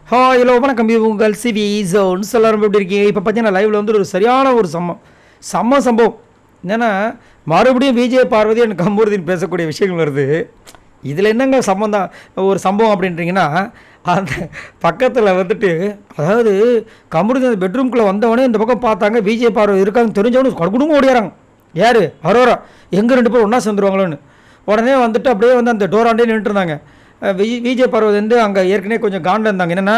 Hello வணக்கம், இது உங்கள் சிவி ஜோன்ஸ். எல்லாரும் எப்படி இருக்கீங்க? இப்போ பார்த்தீங்கன்னா லைவில் வந்து ஒரு சரியான ஒரு சம்பவம் என்னென்னா, மறுபடியும் விஜய் பார்வதி எனக்கு கம்பூர்தீன் பேசக்கூடிய விஷயங்கள் வருது. இதில் என்னங்க ஒரு சம்பவம் அப்படின்றீங்கன்னா, அந்த பக்கத்தில் வந்துட்டு அதாவது கம்பூர்தீன் பெட்ரூம்குள்ளே வந்தவொடனே இந்த பக்கம் பார்த்தாங்க, விஜய் பார்வதி இருக்காங்க தெரிஞ்சவனு குடும்பம் ஓடியாராங்க. யார்? அரோரா. எங்கே 2 பேரும் ஒன்றா சேர்ந்துருவாங்களோன்னு உடனே வந்துட்டு அப்படியே வந்து அந்த டோராண்டே நின்றுட்டுருந்தாங்க. விஜய் பார்வதி வந்து அங்கே ஏற்கனவே கொஞ்சம் காண்டில் இருந்தாங்க. என்னென்னா,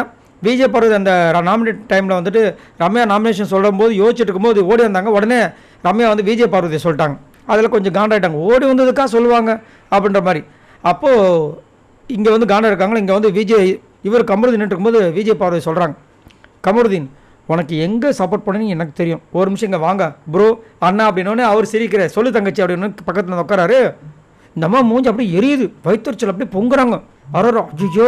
விஜய் பார்வதி அந்த நாமினேட் டைமில் வந்துட்டு ரம்யா நாமினேஷன் சொல்லும் போது யோசிச்சுட்டு இருக்கும்போது ஓடி வந்தாங்க. உடனே ரம்யா வந்து விஜய் பார்வதியை சொல்லிட்டாங்க. அதில் கொஞ்சம் காண்டாயிட்டாங்க. ஓடி வந்ததுக்காக சொல்லுவாங்க அப்படின்ற மாதிரி. அப்போது இங்கே வந்து காண்டா இருக்காங்களா, இங்கே வந்து இவர் கமருதீன் இருக்கும்போது விஜய் பார்வதி சொல்கிறாங்க, கமருதீன் உனக்கு எங்கே சப்போர்ட் பண்ணணும்னு எனக்கு தெரியும், ஒரு நிமிஷம் இங்கே வாங்க ப்ரோ அண்ணா அப்படின்னோடனே அவர் சிரிக்கிறார். சொல்லு தங்கச்சி அப்படின்னு பக்கத்தில் உட்காராரு. இந்த அம்மா மூஞ்சி அப்படியே எரியுது, வயிற்றுச்சல் அப்படியே பொங்குறாங்க. அரோரா ஐயோ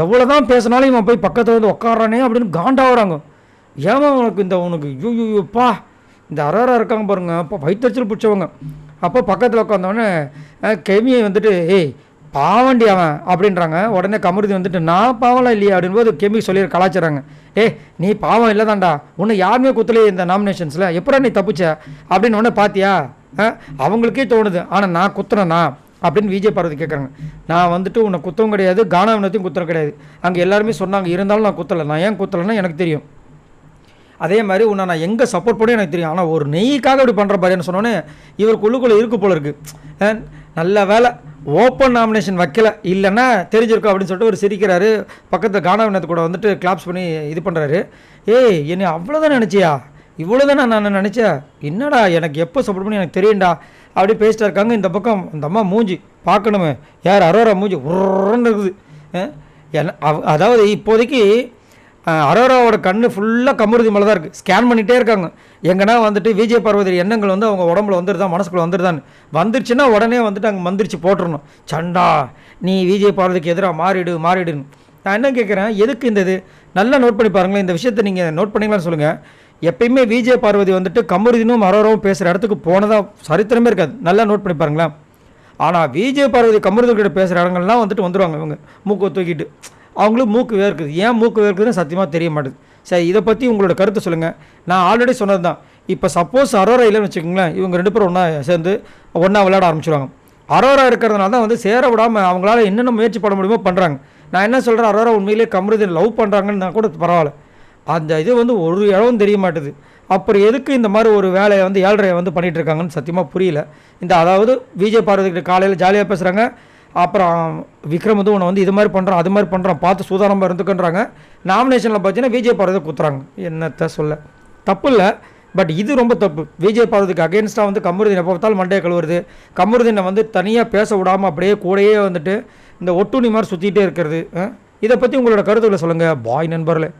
எவ்வளோ தான் பேசினாலும் இவன் போய் பக்கத்தில் வந்து உட்காரானே அப்படின்னு காண்டாகிறாங்க. ஏமா உனக்கு ஐயோப்பா இந்த அரோரா இருக்காங்க பாருங்க, அப்போ வயிற்றுச்சல் பிடிச்சவங்க. அப்போ பக்கத்தில் உட்காந்தவொடனே கெமியை வந்துட்டு ஏய் பாவண்டி அவன் அப்படின்றாங்க. உடனே கமருதீன் வந்துட்டு நான் பாவம்லாம் இல்லையா அப்படின்போது கெமி சொல்லி கலாச்சாராங்க. நீ பாவம் இல்லை தான்டா, உன்னை யாருமே குத்தலையே இந்த நாமினேஷன்ஸில், எப்படா நீ தப்பிச்ச அப்படின்னு ஒன்று பார்த்தியா? அவங்களுக்கே தோணுது, ஆனால் நான் குத்துறேண்ணா அப்படின்னு விஜய் பார்வதி கேட்குறாங்க. நான் வந்துட்டு உன்னை குத்தவும் கிடையாது, கானாவினத்தையும் குத்துறம் கிடையாது. அங்கே எல்லாருமே சொன்னாங்க, இருந்தாலும் நான் குத்தலை. நான் ஏன் குத்தலைன்னா எனக்கு தெரியும். அதே மாதிரி உன்னை நான் எங்கே சப்போர்ட் பண்ணி எனக்கு தெரியும். ஆனால் ஒரு நெய்க்காக இப்படி பண்ணுற பாருன்னு சொன்னோன்னே இவருக்குள்ளுக்குள்ளே இருக்கு போல இருக்குது. நல்ல வேலை ஓப்பன் நாமினேஷன் வைக்கல, இல்லைன்னா தெரிஞ்சிருக்கோம் அப்படின்னு சொல்லிட்டு ஒரு சிரிக்கிறாரு. பக்கத்தில் கானாவினத்து கூட வந்துட்டு கிளாப்ஸ் பண்ணி இது பண்ணுறாரு. என்னை அவ்வளோதான் நினச்சியா, இவ்வளோதானே நான் நினச்சேன், என்னடா எனக்கு எப்போ சப்போர்ட் பண்ணி எனக்கு தெரியும்டா அப்படி பேசிட்டா இருக்காங்க. இந்த பக்கம் அந்த அம்மா மூஞ்சி பார்க்கணுமே, யார் அரோரா மூஞ்சி உருன்னு இருக்குது. அதாவது இப்போதைக்கு அரோராவோட கண்ணு ஃபுல்லாக கமருதி மேலே தான் இருக்குது. ஸ்கேன் பண்ணிகிட்டே இருக்காங்க, எங்கன்னா வந்துட்டு விஜய் பார்வதி எண்ணங்கள் வந்து அவங்க உடம்புல வந்துடுதான், மனசுக்குள்ளே வந்துடுதான்னு. வந்துருச்சுன்னா உடனே வந்துட்டு அங்கே மந்திரிச்சு போட்டுடணும், சண்டா நீ விஜய் பார்வதிக்கு எதிராக மாறிடுன்னு. நான் என்ன கேட்குறேன், எதுக்கு இந்த இது நல்லா நோட் பண்ணி பாருங்களேன். இந்த விஷயத்தை நீங்கள் நோட் பண்ணிங்களான்னு சொல்லுங்கள். எப்பயுமே விஜய் பார்வதி வந்துட்டு கமருதீனும் அரோராவும் பேசுகிற இடத்துக்கு போனதாக சரித்திரமே இருக்காது. நல்லா நோட் பண்ணி பாருங்களேன். ஆனால் விஜய் பார்வதி கமருதீன் கிட்ட பேசுகிற இடங்கள்லாம் வந்துடுவாங்க இவங்க மூக்கை தூக்கிட்டு. அவங்களுக்கு மூக்கு வேர்க்குது. ஏன் மூக்கு வேர்க்குதுன்னு சத்தியமாக தெரிய மாட்டுது. சரி, இதை பற்றி உங்களோட கருத்தை சொல்லுங்கள். நான் ஆல்ரெடி சொன்னது தான். இப்போ சப்போஸ் அரோரா இல்லைன்னு வச்சுக்கோங்களேன், இவங்க 2 பேரும் ஒன்றா சேர்ந்து ஒன்றா விளையாட ஆரம்பிச்சிடுவாங்க. அரோரா இருக்கிறதுனால தான் வந்து சேர விடாமல் அவங்களால என்னென்ன முயற்சி பண்ண முடியுமோ பண்ணுறாங்க. நான் என்ன சொல்கிறேன், அரோரா உண்மையிலேயே கமருதீன் லவ் பண்ணுறாங்கன்னு நான் கூட பரவாயில்ல. அந்த இது வந்து ஒரு இடமும் தெரிய மாட்டுது. அப்புறம் எதுக்கு இந்த மாதிரி ஒரு வேலையை வந்து 7:30 வந்து பண்ணிகிட்டு இருக்காங்கன்னு சத்தியமாக புரியல. அதாவது விஜய் பார்வதிக்கிட்ட காலையில் ஜாலியாக பேசுகிறாங்க, அப்புறம் விக்ரம் வந்து உன்னை வந்து இது மாதிரி பண்ணுறான் அது மாதிரி பண்ணுறான் பார்த்து சூதானமாக இருந்துக்குன்றாங்க. நாமினேஷனில் பார்த்தீங்கன்னா விஜய் பார்வதி குத்துறாங்க. என்னத்த சொல்ல, தப்பு இல்லை, பட் இது ரொம்ப தப்பு. விஜய் பார்வதிக்கு அகேன்ஸ்டாக வந்து கமருதீன் எப்போ பார்த்தாலும் மண்டையை கழுவுறது, கமருதீனை வந்து தனியாக பேச விடாமல் அப்படியே கூடையே வந்துட்டு இந்த ஒட்டுணி மாதிரி சுற்றிகிட்டே இருக்கிறது. இதை பற்றி உங்களோட கருத்துக்களை சொல்லுங்கள் பாய் நண்பர்களே.